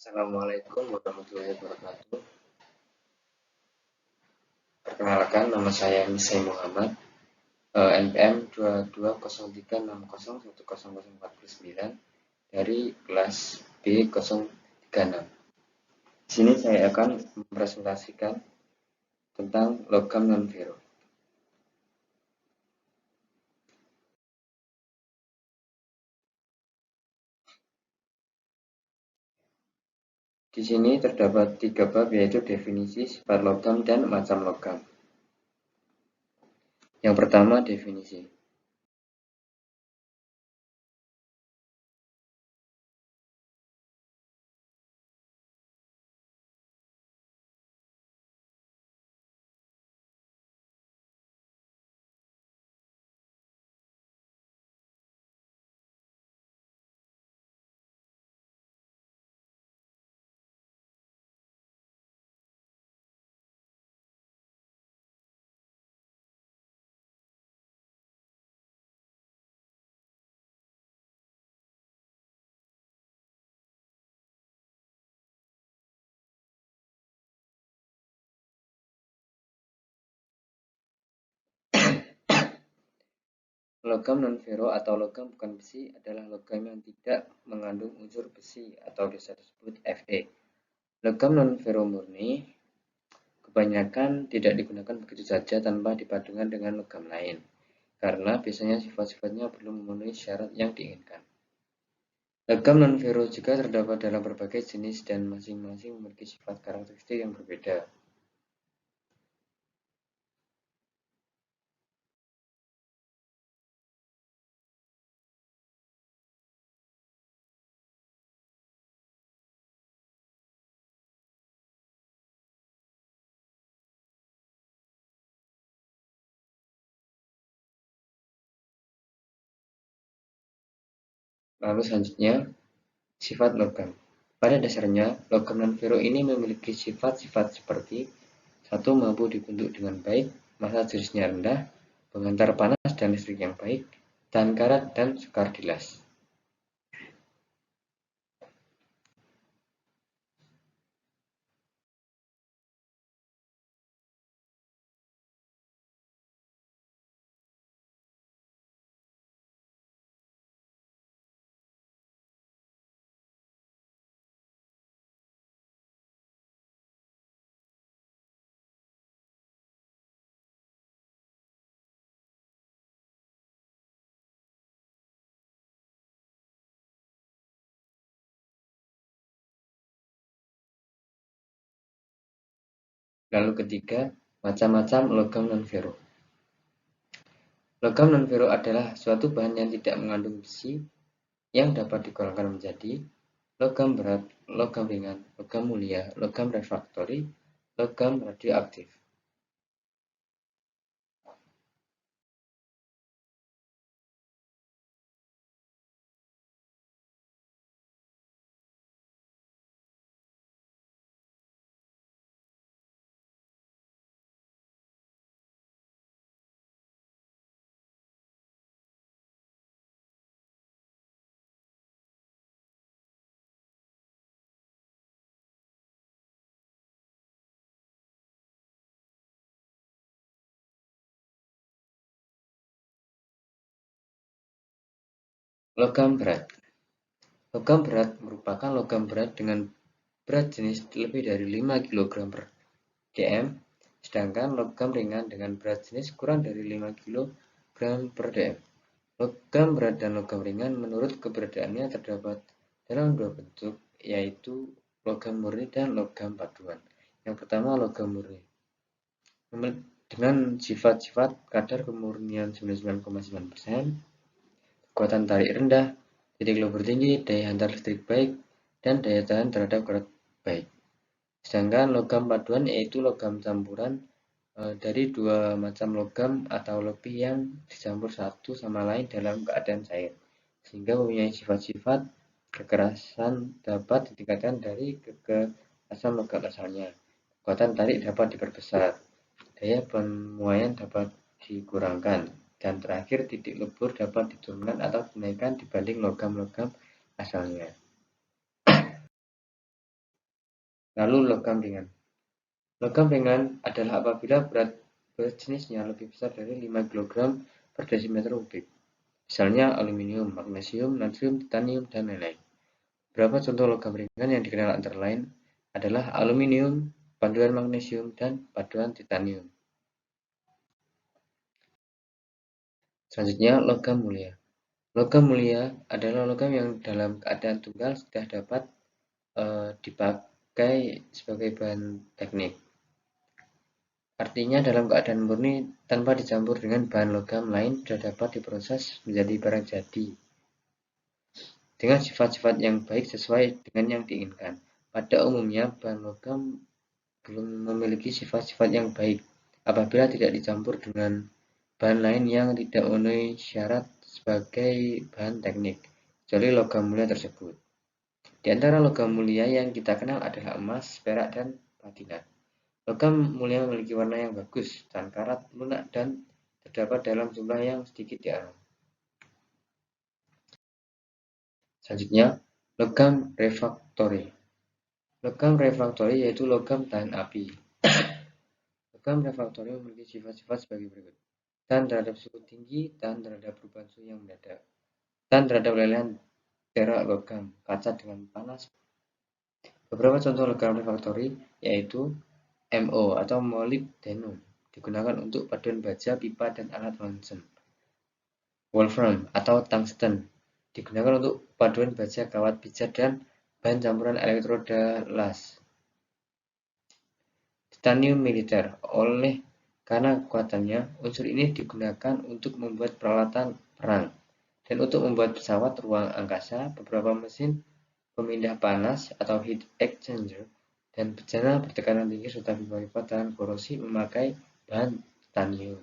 Assalamualaikum warahmatullahi wabarakatuh. Perkenalkan, nama saya Misai Muhammad, NPM 220360101049 dari kelas B036. Di sini saya akan mempresentasikan tentang logam non-ferro. Di sini terdapat 3 bab, yaitu definisi, sifat logam, dan macam logam. Yang pertama, definisi. Logam non-ferro atau logam bukan besi adalah logam yang tidak mengandung unsur besi atau bisa disebut Fe. Logam non-ferro murni kebanyakan tidak digunakan begitu saja tanpa dipadukan dengan logam lain, karena biasanya sifat-sifatnya belum memenuhi syarat yang diinginkan. Logam non-ferro juga terdapat dalam berbagai jenis dan masing-masing memiliki sifat karakteristik yang berbeda. Lalu selanjutnya, sifat logam. Pada dasarnya, logam non-ferro ini memiliki sifat-sifat seperti: 1. Mampu dibentuk dengan baik, massa jenisnya rendah, pengantar panas dan listrik yang baik, tahan karat, dan sukar dilas. Lalu ketiga, macam-macam logam non-ferro. Logam non-ferro adalah suatu bahan yang tidak mengandung besi yang dapat digolongkan menjadi logam berat, logam ringan, logam mulia, logam refraktori, logam radioaktif. Logam berat. Logam berat merupakan logam berat dengan berat jenis lebih dari 5 kg per dm, sedangkan logam ringan dengan berat jenis kurang dari 5 kg per dm. Logam berat dan logam ringan menurut keberadaannya terdapat dalam dua bentuk, yaitu logam murni dan logam paduan. Yang pertama, logam murni dengan sifat-sifat kadar kemurnian 99,9%, kekuatan tarik rendah, titik lubur tinggi, daya hantar listrik baik, dan daya tahan terhadap karat baik. Sedangkan logam paduan yaitu logam campuran dari dua macam logam atau lebih yang dicampur satu sama lain dalam keadaan cair, sehingga mempunyai sifat-sifat kekerasan dapat ditingkatkan dari kekerasan logam asalnya. Kekuatan tarik dapat diperbesar, daya pemuaian dapat dikurangkan, dan terakhir titik lebur dapat diturunkan atau dinaikkan dibanding logam-logam asalnya. Lalu logam ringan. Logam ringan adalah apabila berat jenisnya lebih besar dari 5 kg per desimeter kubik. Misalnya aluminium, magnesium, natrium, titanium, dan lain-lain. Beberapa contoh logam ringan yang dikenal antara lain adalah aluminium, paduan magnesium, dan paduan titanium. Selanjutnya, logam mulia. Logam mulia adalah logam yang dalam keadaan tunggal sudah dapat dipakai sebagai bahan teknik. Artinya dalam keadaan murni tanpa dicampur dengan bahan logam lain sudah dapat diproses menjadi barang jadi dengan sifat-sifat yang baik sesuai dengan yang diinginkan. Pada umumnya bahan logam belum memiliki sifat-sifat yang baik apabila tidak dicampur dengan bahan lain yang tidak memenuhi syarat sebagai bahan teknik, kecuali logam mulia tersebut. Di antara logam mulia yang kita kenal adalah emas, perak, dan platina. Logam mulia memiliki warna yang bagus, dan karat, lunak, dan terdapat dalam jumlah yang sedikit di alam. Selanjutnya, logam refraktori. Logam refraktori yaitu logam tahan api. Logam refraktori memiliki sifat-sifat sebagai berikut. Tahan terhadap suhu tinggi, tahan terhadap perubahan suhu yang mendadak, tahan terhadap lelehan perak logam, kaca dengan panas. Beberapa contoh logam refraktori yaitu MO atau molybdenum, digunakan untuk paduan baja, pipa, dan alat ronsen. Wolfram atau tungsten, digunakan untuk paduan baja, kawat pijat, dan bahan campuran elektroda las. Titanium militer, karena kekuatannya, unsur ini digunakan untuk membuat peralatan perang dan untuk membuat pesawat ruang angkasa, beberapa mesin pemindah panas atau heat exchanger, dan bejana bertekanan tinggi serta pipa-pipa tahan korosi memakai bahan titanium.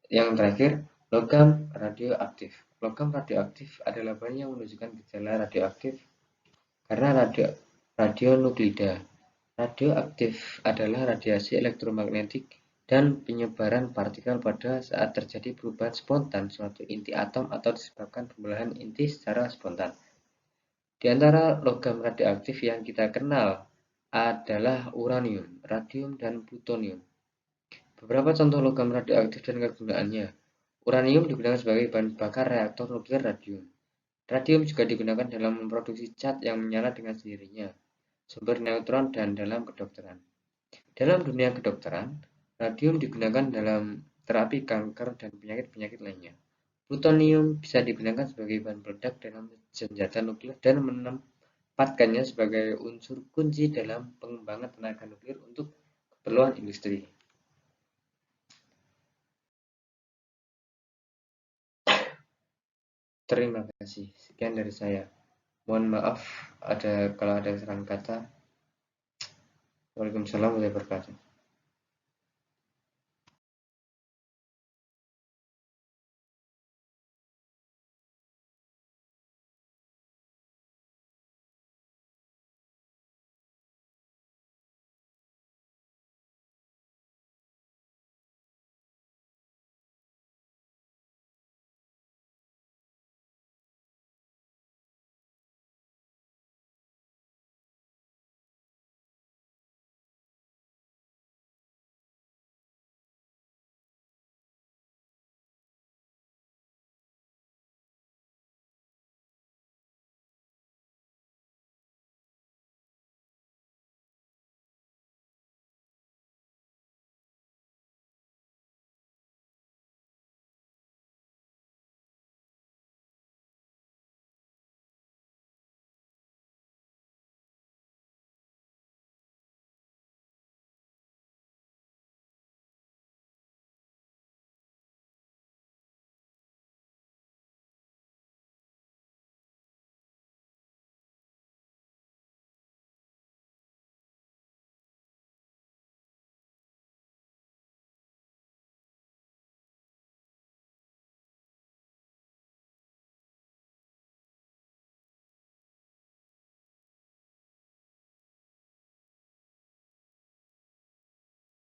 Yang terakhir, logam radioaktif. Logam radioaktif adalah bahan yang menunjukkan gejala radioaktif karena radionuklida. Radioaktif adalah radiasi elektromagnetik dan penyebaran partikel pada saat terjadi perubahan spontan suatu inti atom atau disebabkan pembelahan inti secara spontan. Di antara logam radioaktif yang kita kenal adalah uranium, radium, dan plutonium. Beberapa contoh logam radioaktif dan kegunaannya. Uranium digunakan sebagai bahan bakar reaktor nuklir radium. Radium juga digunakan dalam memproduksi cat yang menyala dengan sendirinya, sumber neutron, dan dalam kedokteran. Dalam dunia kedokteran, radium digunakan dalam terapi kanker dan penyakit-penyakit lainnya. Plutonium bisa digunakan sebagai bahan peledak dalam senjata nuklir dan menempatkannya sebagai unsur kunci dalam pengembangan tenaga nuklir untuk keperluan industri. Terima kasih. Sekian dari saya. Mohon maaf kalau ada kesalahan kata. Waalaikumsalam warahmatullahi wabarakatuh.